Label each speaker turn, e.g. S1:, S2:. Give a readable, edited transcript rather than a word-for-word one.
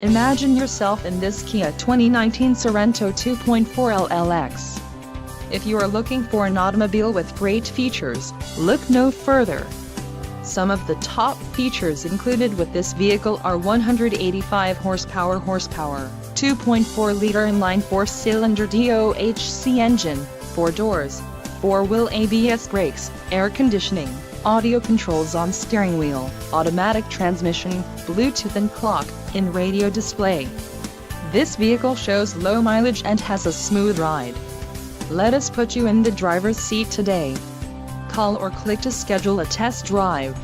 S1: Imagine yourself in this Kia 2019 Sorento 2.4 LLX. If you are looking for an automobile with great features, look no further. Some of the top features included with this vehicle are 185 horsepower, 2.4-liter inline 4-cylinder DOHC engine, 4 doors, 4-wheel ABS brakes, air conditioning, audio controls on steering wheel, automatic transmission, Bluetooth and clock-in radio display. This vehicle shows low mileage and has a smooth ride. Let us put you in the driver's seat today. Call or click to schedule a test drive.